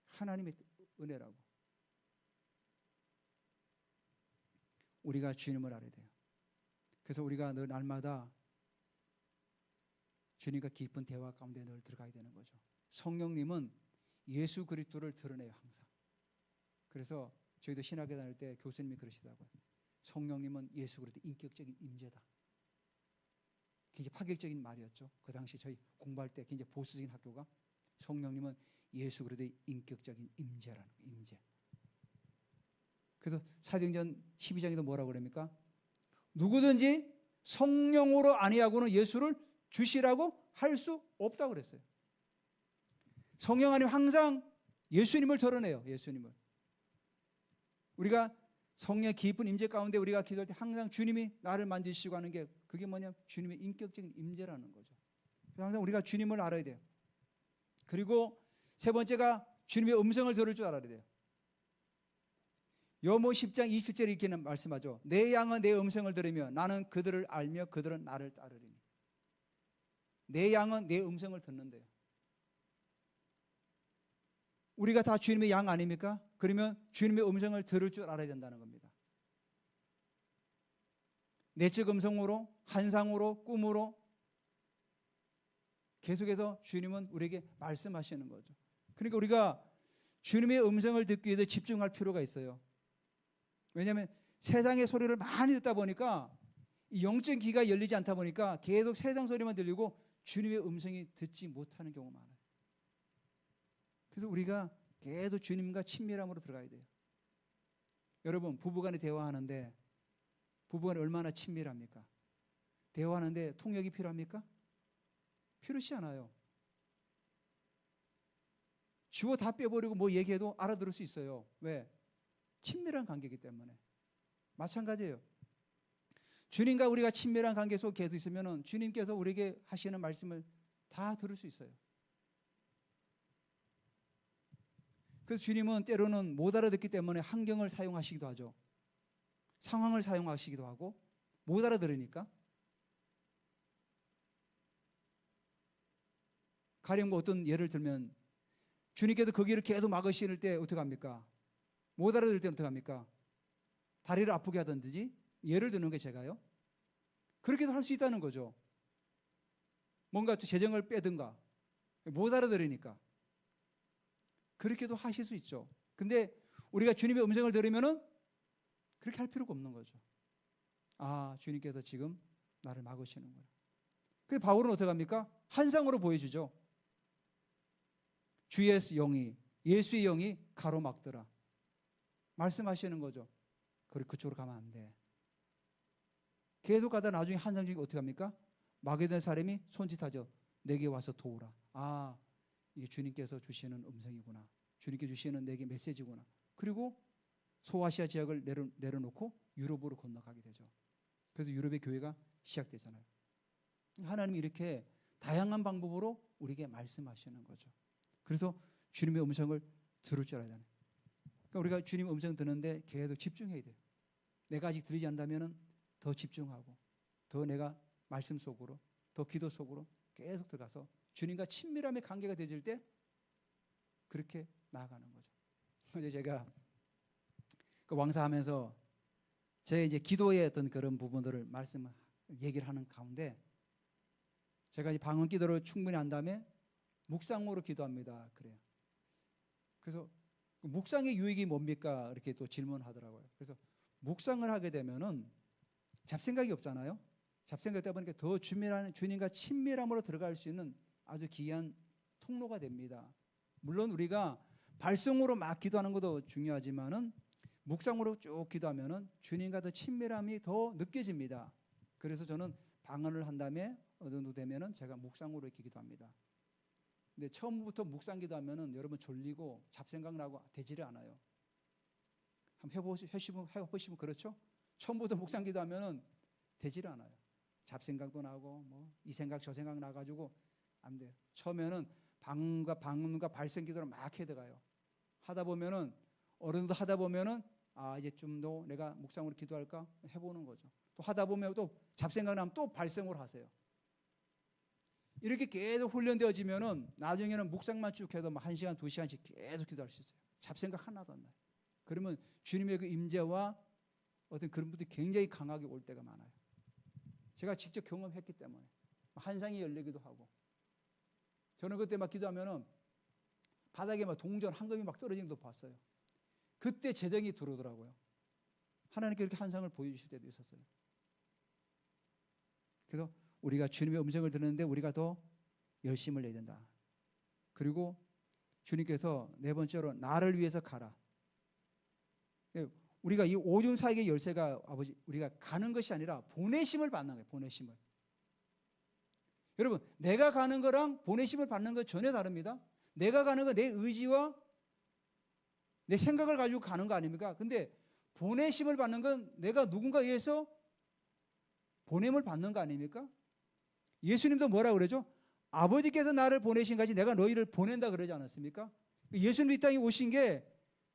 하나님의 은혜라고. 우리가 주님을 알아야 돼요. 그래서 우리가 늘 날마다 주님과 깊은 대화 가운데 늘 들어가야 되는 거죠. 성령님은 예수 그리스도를 드러내요 항상. 그래서 저희도 신학에 다닐 때 교수님이 그러시더라고요. 성령님은 예수 그리스도 인격적인 임재다. 굉장히 파격적인 말이었죠. 그 당시 저희 공부할 때 굉장히 보수적인 학교가 성령님은 예수 그리스도의 인격적인 임재라는 거예요. 임재. 그래서 사도행전 12장에도 뭐라고 그럽니까? 누구든지 성령으로 아니하고는 예수를 주시라고 할 수 없다고 그랬어요. 성령 안에 항상 예수님을 드러내요. 예수님을. 우리가 성령의 깊은 임재 가운데 우리가 기도할 때 항상 주님이 나를 만지시고 하는 게 그게 뭐냐면 주님의 인격적인 임재라는 거죠. 그래서 항상 우리가 주님을 알아야 돼요. 그리고 세 번째가 주님의 음성을 들을 줄 알아야 돼요. 요모 10장 27절에 이렇게 말씀하죠. 내 양은 내 음성을 들으며 나는 그들을 알며 그들은 나를 따르리니. 내 양은 내 음성을 듣는데요. 우리가 다 주님의 양 아닙니까? 그러면 주님의 음성을 들을 줄 알아야 된다는 겁니다. 내적 음성으로, 환상으로, 꿈으로 계속해서 주님은 우리에게 말씀하시는 거죠. 그러니까 우리가 주님의 음성을 듣기 위해서 집중할 필요가 있어요. 왜냐하면 세상의 소리를 많이 듣다 보니까 이 영적 귀가 열리지 않다 보니까 계속 세상 소리만 들리고 주님의 음성이 듣지 못하는 경우가 많아요. 그래서 우리가 계속 주님과 친밀함으로 들어가야 돼요. 여러분, 부부간에 대화하는데 부부간에 얼마나 친밀합니까? 대화하는데 통역이 필요합니까? 필요치 않아요. 주어 다 빼버리고 뭐 얘기해도 알아들을 수 있어요. 왜? 친밀한 관계이기 때문에. 마찬가지예요. 주님과 우리가 친밀한 관계 속에 계속 있으면 주님께서 우리에게 하시는 말씀을 다 들을 수 있어요. 그래서 주님은 때로는 못 알아듣기 때문에 환경을 사용하시기도 하죠. 상황을 사용하시기도 하고, 못 알아들으니까. 가령 뭐 어떤 예를 들면 주님께서 거기를 계속 막으실 때 어떻게 합니까? 못 알아들을 때 어떻게 합니까? 다리를 아프게 하든지, 예를 드는 게 제가요. 그렇게도 할 수 있다는 거죠. 뭔가 재정을 빼든가, 못 알아들으니까. 그렇게도 하실 수 있죠. 근데 우리가 주님의 음성을 들으면은 그렇게 할 필요가 없는 거죠. 아, 주님께서 지금 나를 막으시는구나. 그래서 바울은 어떻게 합니까? 환상으로 보여주죠. 주의 영이, 예수의 영이 가로막더라. 말씀하시는 거죠. 그쪽으로 가면 안 돼. 계속 가다 나중에 환상 중에 어떻게 합니까? 마게도냐 사람이 손짓하죠. 내게 와서 도우라. 아, 이게 주님께서 주시는 음성이구나. 주님께 주시는 내게 메시지구나. 그리고 소아시아 지역을 내려놓고 유럽으로 건너가게 되죠. 그래서 유럽의 교회가 시작되잖아요. 하나님이 이렇게 다양한 방법으로 우리에게 말씀하시는 거죠. 그래서 주님의 음성을 들을 줄 알아야 되는. 그러니까 우리가 주님의 음성 듣는데 계속 집중해야 돼요. 내가 아직 들리지 않는다면 더 집중하고, 더 내가 말씀 속으로, 더 기도 속으로 계속 들어가서 주님과 친밀함의 관계가 되질 때 그렇게 나아가는 거죠. 어제 제가 왕사하면서 제 이제 기도의 어떤 그런 부분들을 얘기를 하는 가운데 제가 이 방언 기도를 충분히 한 다음에 묵상으로 기도합니다. 그래요. 그래서 묵상의 유익이 뭡니까? 이렇게 또 질문하더라고요. 그래서 묵상을 하게 되면은 잡생각이 없잖아요. 잡생각이 없다 보니까 더 주님과 친밀함으로 들어갈 수 있는 아주 귀한 통로가 됩니다. 물론 우리가 발성으로 막 기도하는 것도 중요하지만은 묵상으로 쭉 기도하면은 주님과 더 친밀함이 더 느껴집니다. 그래서 저는 방언을 한 다음에 어느 정도 되면은 제가 묵상으로 이렇게 기도합니다. 근데 처음부터 묵상 기도하면은 여러분 졸리고 잡생각 나고 되지를 않아요. 한번 해보시면 그렇죠? 처음부터 묵상 기도하면은 되지를 않아요. 잡생각도 나고 뭐 이 생각 저 생각 나가지고 안 돼요. 처음에는 방언과 발성 기도를 막 해들어가요. 하다 보면은 어느 정도 하다 보면은 아, 이제 좀 더 내가 묵상으로 기도할까 해보는 거죠. 또 하다 보면 또 잡생각 나면 또 발성으로 하세요. 이렇게 계속 훈련되어지면은 나중에는 묵상만 쭉 해도 뭐 1시간, 2시간씩 계속 기도할 수 있어요. 잡생각 하나도 안 나요. 그러면 주님의 그 임재와 어떤 그런 분들이 굉장히 강하게 올 때가 많아요. 제가 직접 경험했기 때문에 환상이 열리기도 하고, 저는 그때 막 기도하면은 바닥에 막 동전 황금이 막 떨어지는 것도 봤어요. 그때 재정이 들어오더라고요. 하나님께 이렇게 환상을 보여주실 때도 있었어요. 그래서 우리가 주님의 음성을 듣는데 우리가 더 열심을 내야 된다. 그리고 주님께서 네 번째로 나를 위해서 가라. 우리가 이 오륜사역의 열쇠가 아버지 우리가 가는 것이 아니라 보내심을 받는 거예요. 보내심을. 여러분, 내가 가는 거랑 보내심을 받는 거 전혀 다릅니다. 내가 가는 거 내 의지와 내 생각을 가지고 가는 거 아닙니까? 근데 보내심을 받는 건 내가 누군가에 의해서 보냄을 받는 거 아닙니까? 예수님도 뭐라 그러죠? 아버지께서 나를 보내신 같이 내가 너희를 보낸다 그러지 않았습니까? 예수님 이 땅에 오신 게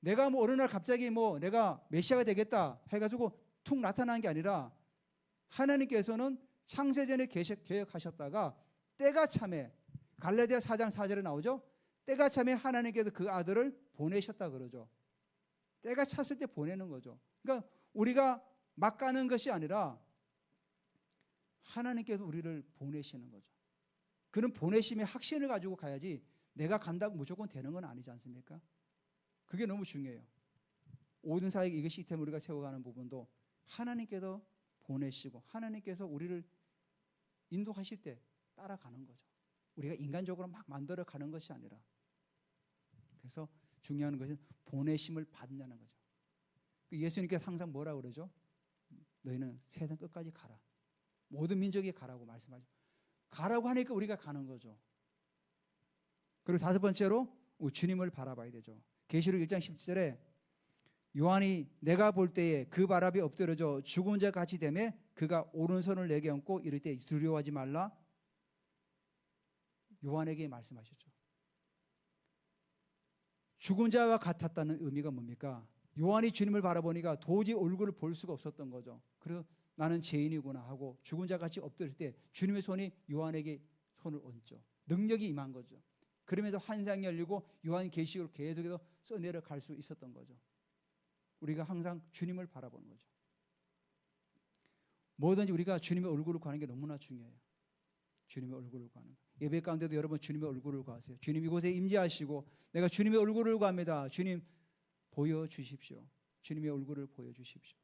내가 뭐 어느 날 갑자기 뭐 내가 메시아가 되겠다 해가지고 툭 나타난 게 아니라 하나님께서는 창세전에 계획하셨다가 때가 참에 갈라디아 4장 4절에 나오죠. 때가 참에 하나님께서 그 아들을 보내셨다 그러죠. 때가 찼을 때 보내는 거죠. 그러니까 우리가 막 가는 것이 아니라 하나님께서 우리를 보내시는 거죠. 그런 보내심의 확신을 가지고 가야지 내가 간다고 무조건 되는 건 아니지 않습니까? 그게 너무 중요해요. 오륜사역 이것이 시스템을 우리가 세워가는 부분도 하나님께서 보내시고 하나님께서 우리를 인도하실 때 따라가는 거죠. 우리가 인간적으로 막 만들어가는 것이 아니라. 그래서 중요한 것은 보내심을 받느냐는 거죠. 예수님께서 항상 뭐라 그러죠? 너희는 세상 끝까지 가라. 모든 민족이 가라고 말씀하죠. 가라고 하니까 우리가 가는 거죠. 그리고 다섯 번째로 주님을 바라봐야 되죠. 계시록 1장 10절에 요한이 내가 볼 때에 그 바람이 엎드려져 죽은 자 같이 되매 그가 오른손을 내게 얹고 이를 때 두려워하지 말라. 요한에게 말씀하셨죠. 죽은 자와 같았다는 의미가 뭡니까? 요한이 주님을 바라보니까 도저히 얼굴을 볼 수가 없었던 거죠. 그래서 나는 죄인이구나 하고 죽은 자 같이 엎드릴 때 주님의 손이 요한에게 손을 얹죠. 능력이 임한 거죠. 그러면서 환상이 열리고 요한 계시록을 계속해서 써내려갈 수 있었던 거죠. 우리가 항상 주님을 바라보는 거죠. 뭐든지 우리가 주님의 얼굴을 구하는 게 너무나 중요해요. 주님의 얼굴을 구하는 거. 예배 가운데도 여러분 주님의 얼굴을 구하세요. 주님 이곳에 임재하시고 내가 주님의 얼굴을 구합니다. 주님 보여주십시오. 주님의 얼굴을 보여주십시오.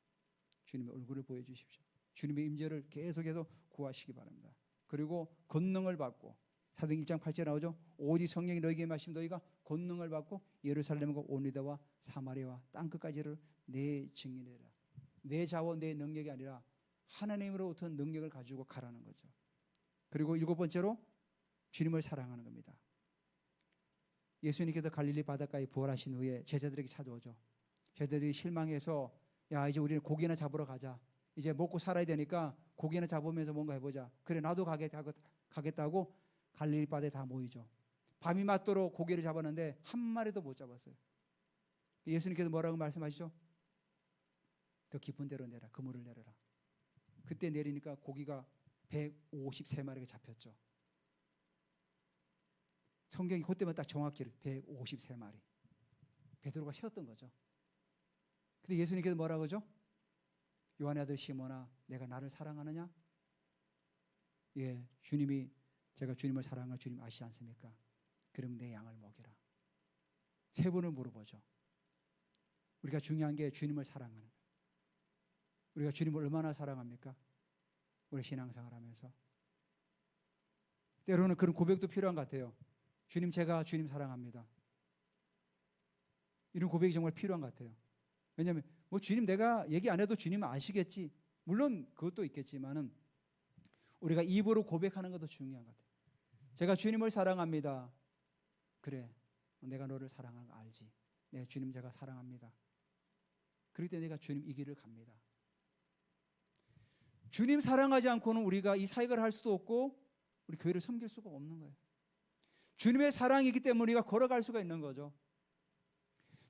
주님의 얼굴을 보여주십시오. 주님의 임재를 계속해서 구하시기 바랍니다. 그리고 권능을 받고 사도행 1장 8절에 나오죠. 오직 성령이 너희에게 임하시면 너희가 권능을 받고 예루살렘과 온 유다와 사마리아와 땅끝까지를 내 증인이라. 내 자원 내 능력이 아니라 하나님으로부터 능력을 가지고 가라는 거죠. 그리고 일곱 번째로 주님을 사랑하는 겁니다. 예수님께서 갈릴리 바닷가에 부활하신 후에 제자들에게 찾아오죠. 제자들이 실망해서 야 이제 우리는 고기나 잡으러 가자. 이제 먹고 살아야 되니까 고기나 잡으면서 뭔가 해보자. 그래 나도 가겠다고 갈릴리 바다에 다 모이죠. 밤이 맞도록 고기를 잡았는데 한 마리도 못 잡았어요. 예수님께서 뭐라고 말씀하시죠? 더 깊은 데로 내라. 그물을 내려라. 그때 내리니까 고기가 153마리가 잡혔죠. 성경이 그때만 딱 정확히 153마리. 베드로가 세웠던 거죠. 근데 예수님께서 뭐라고 하죠? 요한의 아들 시몬아 내가 나를 사랑하느냐? 예, 제가 주님을 사랑하는 주님 아시지 않습니까? 그럼 내 양을 먹이라. 세 번을 물어보죠. 우리가 중요한 게 주님을 사랑하는 거예요. 우리가 주님을 얼마나 사랑합니까? 우리 신앙생활 하면서. 때로는 그런 고백도 필요한 것 같아요. 주님 제가 주님 사랑합니다. 이런 고백이 정말 필요한 것 같아요. 왜냐하면 뭐 주님 내가 얘기 안 해도 주님은 아시겠지. 물론 그것도 있겠지만은 우리가 입으로 고백하는 것도 중요한 것 같아요. 제가 주님을 사랑합니다. 그래 내가 너를 사랑하는 거 알지. 네 주님 제가 사랑합니다. 그럴 때 내가 주님 이 길을 갑니다. 주님 사랑하지 않고는 우리가 이 사역을 할 수도 없고 우리 교회를 섬길 수가 없는 거예요. 주님의 사랑이 있기 때문에 우리가 걸어갈 수가 있는 거죠.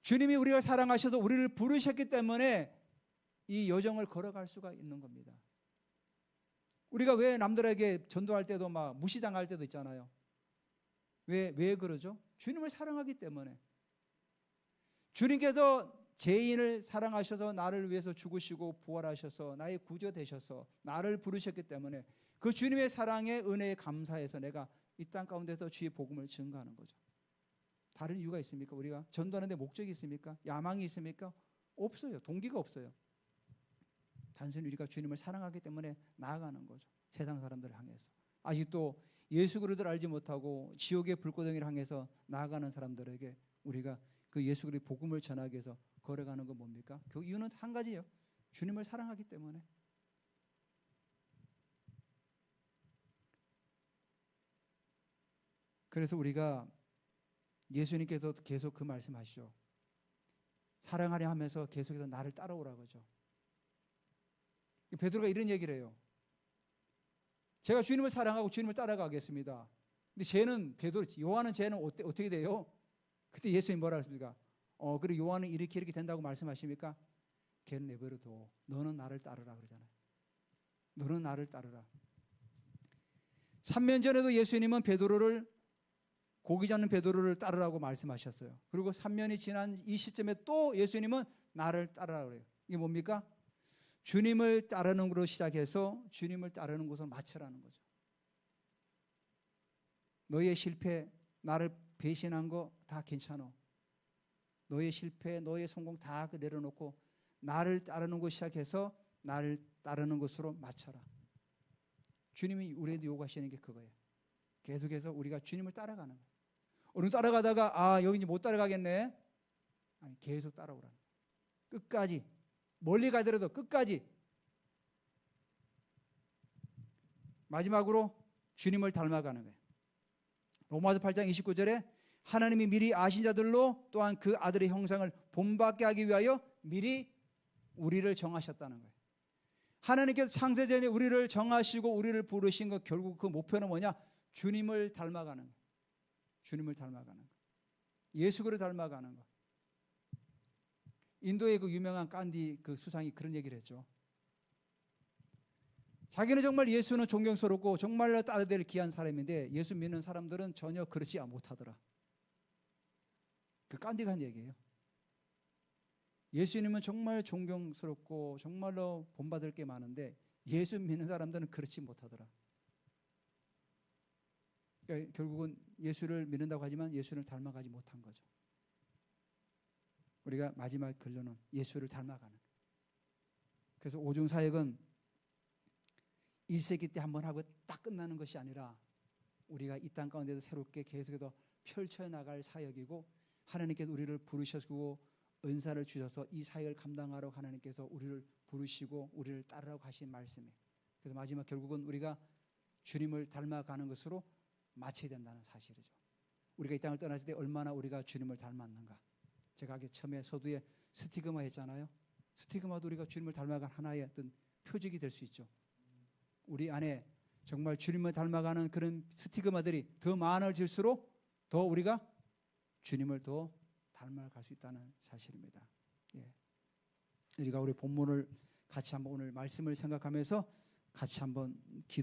주님이 우리가 사랑하셔서 우리를 부르셨기 때문에 이 여정을 걸어갈 수가 있는 겁니다. 우리가 왜 남들에게 전도할 때도 막 무시당할 때도 있잖아요. 왜 그러죠? 주님을 사랑하기 때문에. 주님께서 죄인을 사랑하셔서 나를 위해서 죽으시고 부활하셔서 나의 구주 되셔서 나를 부르셨기 때문에 그 주님의 사랑의 은혜에 감사해서 내가 이 땅 가운데서 주의 복음을 증거하는 거죠. 다른 이유가 있습니까? 우리가 전도하는 데 목적이 있습니까? 야망이 있습니까? 없어요. 동기가 없어요. 단순히 우리가 주님을 사랑하기 때문에 나아가는 거죠. 세상 사람들을 향해서. 아직도 예수 그리스도를 알지 못하고 지옥의 불구덩이를 향해서 나아가는 사람들에게 우리가 그 예수 그리스도의 복음을 전하기 위해서 걸어가는 건 뭡니까? 그 이유는 한 가지예요. 주님을 사랑하기 때문에. 그래서 우리가 예수님께서 계속 그 말씀하시죠. 사랑하려 하면서 계속해서 나를 따라오라고 하죠. 베드로가 이런 얘기를 해요. 제가 주님을 사랑하고 주님을 따라가겠습니다. 근데 요한은 쟤는 어떻게 돼요? 그때 예수님이 뭐라고 했습니까? 그리고 요한은 이렇게 된다고 말씀하십니까? 걔는 내버려둬. 너는 나를 따르라 그러잖아요. 너는 나를 따르라. 3년 전에도 예수님은 고기 잡는 베드로를 따르라고 말씀하셨어요. 그리고 3년이 지난 이 시점에 또 예수님은 나를 따르라고 그래요. 이게 뭡니까? 주님을 따르는 것으로 시작해서 주님을 따르는 것으로 마치라는 거죠. 너의 실패, 나를 배신한 거 다 괜찮아. 너의 실패, 너의 성공 다 내려놓고 나를 따르는 것 시작해서 나를 따르는 것으로 마쳐라. 주님이 우리에게 요구하시는 게 그거예요. 계속해서 우리가 주님을 따라가는 거예요. 어느 따라가다가 여기 이제 못 따라가겠네. 아니 계속 따라오라는 거예요. 끝까지 멀리 가더라도 끝까지. 마지막으로 주님을 닮아가는 거예요. 로마서 8장 29절에 하나님이 미리 아신 자들로 또한 그 아들의 형상을 본받게 하기 위하여 미리 우리를 정하셨다는 거예요. 하나님께서 창세전에 우리를 정하시고 우리를 부르신 것, 결국 그 목표는 뭐냐? 주님을 닮아가는 거예요. 주님을 닮아가는 거예요. 예수를 닮아가는 거. 인도의 그 유명한 간디 그 수상이 그런 얘기를 했죠. 자기는 정말 예수는 존경스럽고 정말로 따라야 될 귀한 사람인데 예수 믿는 사람들은 전혀 그렇지 못하더라. 그 간디가 한 얘기예요. 예수님은 정말 존경스럽고 정말로 본받을 게 많은데 예수 믿는 사람들은 그렇지 못하더라. 그러니까 결국은 예수를 믿는다고 하지만 예수를 닮아가지 못한 거죠. 우리가 마지막 결론은 예수를 닮아가는 거예요. 그래서 오중사역은 1세기 때 한번 하고 딱 끝나는 것이 아니라 우리가 이 땅 가운데서 새롭게 계속해서 펼쳐나갈 사역이고 하나님께서 우리를 부르셨고 은사를 주셔서 이 사역을 감당하러 하나님께서 우리를 부르시고 우리를 따르라고 하신 말씀이에요. 그래서 마지막 결국은 우리가 주님을 닮아가는 것으로 마쳐야 된다는 사실이죠. 우리가 이 땅을 떠났을 때 얼마나 우리가 주님을 닮았는가. 제가 아까 처음에 서두에 스티그마 했잖아요. 스티그마도 우리가 주님을 닮아간 하나의 어떤 표적이 될 수 있죠. 우리 안에 정말 주님을 닮아가는 그런 스티그마들이 더 많아질수록 더 우리가 주님을 더 닮아갈 수 있다는 사실입니다. 예. 우리가 우리 본문을 같이 한번 오늘 말씀을 생각하면서 같이 한번 기도